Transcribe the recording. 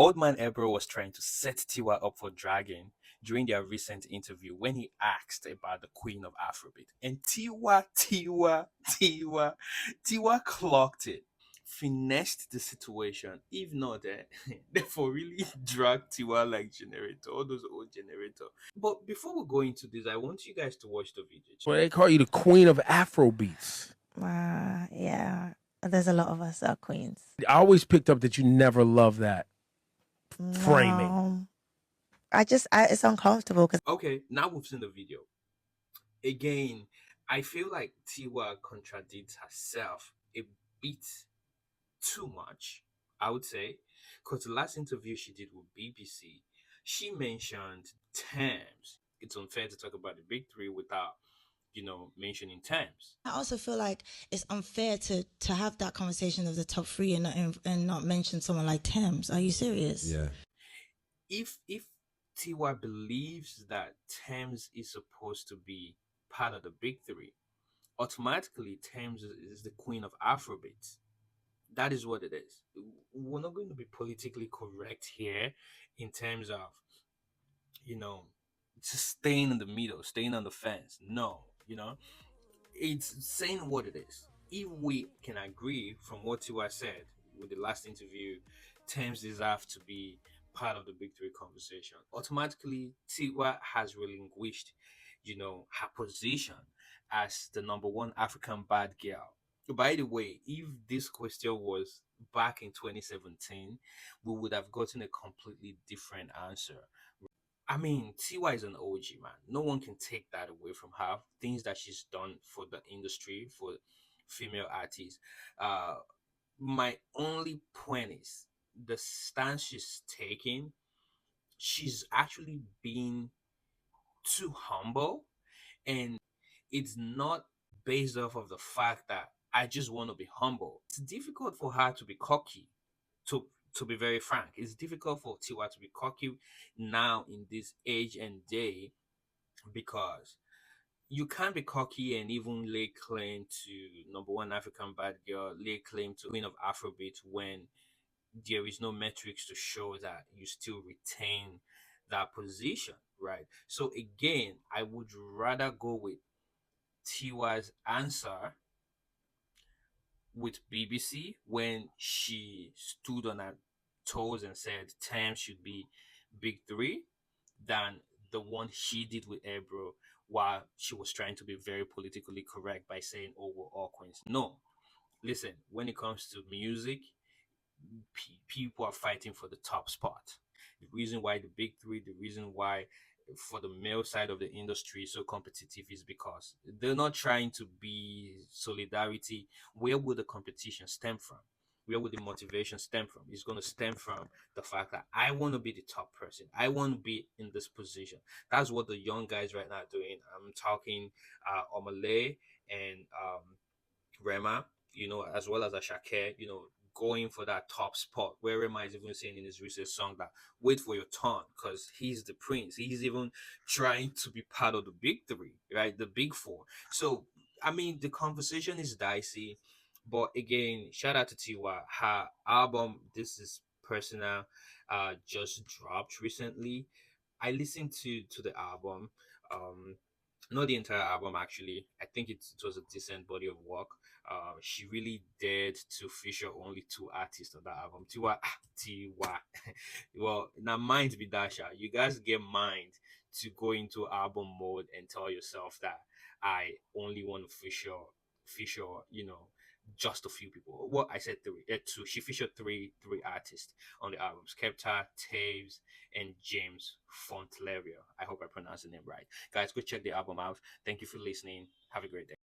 Old Man Ebro was trying to set Tiwa up for dragging during their recent interview when he asked about the Queen of Afrobeat. And Tiwa clocked it, finessed the situation. If not, therefore really dragged Tiwa like generator, all those old generator. But before we go into this, I want you guys to watch the video. Well, they call you the Queen of Afrobeats. Yeah. There's a lot of us that are queens. I always picked up that you never loved that framing. No. It's uncomfortable because Okay, now we've seen the video. Again, I feel like Tiwa contradicts herself a bit too much, I would say, because the last interview she did with BBC, she mentioned terms. It's unfair to talk about the big three without, mentioning terms. I also feel like it's unfair to have that conversation of the top three and not mention someone like Thames. Are you serious? Yeah. If Tiwa believes that Thames is supposed to be part of the big three, automatically Thames is the queen of Afrobeats. That is what it is. We're not going to be politically correct here in terms of, just staying in the middle, staying on the fence. No, it's saying what it is. If we can agree from what Tiwa said with the last interview, Thames deserve to be part of the big three conversation. Automatically, Tiwa has relinquished, her position as the number one African bad girl. By the way, if this question was back in 2017, we would have gotten a completely different answer. I mean, Tiwa is an OG, man. No one can take that away from her. Things that she's done for the industry, for female artists. My only point is the stance she's taking. She's actually being too humble, and it's not based off of the fact that I just want to be humble. It's difficult for her to be cocky, to be very frank. It's difficult for Tiwa to be cocky now in this age and day, because you can't be cocky and even lay claim to number one African bad girl, lay claim to Queen of Afrobeat when there is no metrics to show that you still retain that position, right? So again, I would rather go with Tiwa's answer with BBC when she stood on her toes and said Tam should be big three than the one she did with Ebro while she was trying to be very politically correct by saying, oh, we're all queens. No, listen, when it comes to music, people are fighting for the top spot. The reason why the big three, the reason why for the male side of the industry is so competitive is because they're not trying to be solidarity. Where would the competition stem from? Where would the motivation stem from? It's going to stem from the fact that I want to be the top person. I want to be in this position. That's what the young guys right now are doing. I'm talking Omale and Rema, as well as Ashake, going for that top spot. Where Rema is even saying in his recent song that wait for your turn because he's the prince. He's even trying to be part of the big three, right? The big four. So, I mean, the conversation is dicey. But again, shout out to Tiwa. Her album, This Is Personal, just dropped recently. I listened to the album. Not the entire album actually. I think it was a decent body of work. She really dared to feature only two artists on that album. Tiwa. Well, now mind be Dasha. You guys get mind to go into album mode and tell yourself that I only want to feature, just a few people. Well, I said three, two. She featured three artists on the album: Skepta, Taves, and James Fontleria. I hope I pronounced the name right. Guys, go check the album out. Thank you for listening. Have a great day.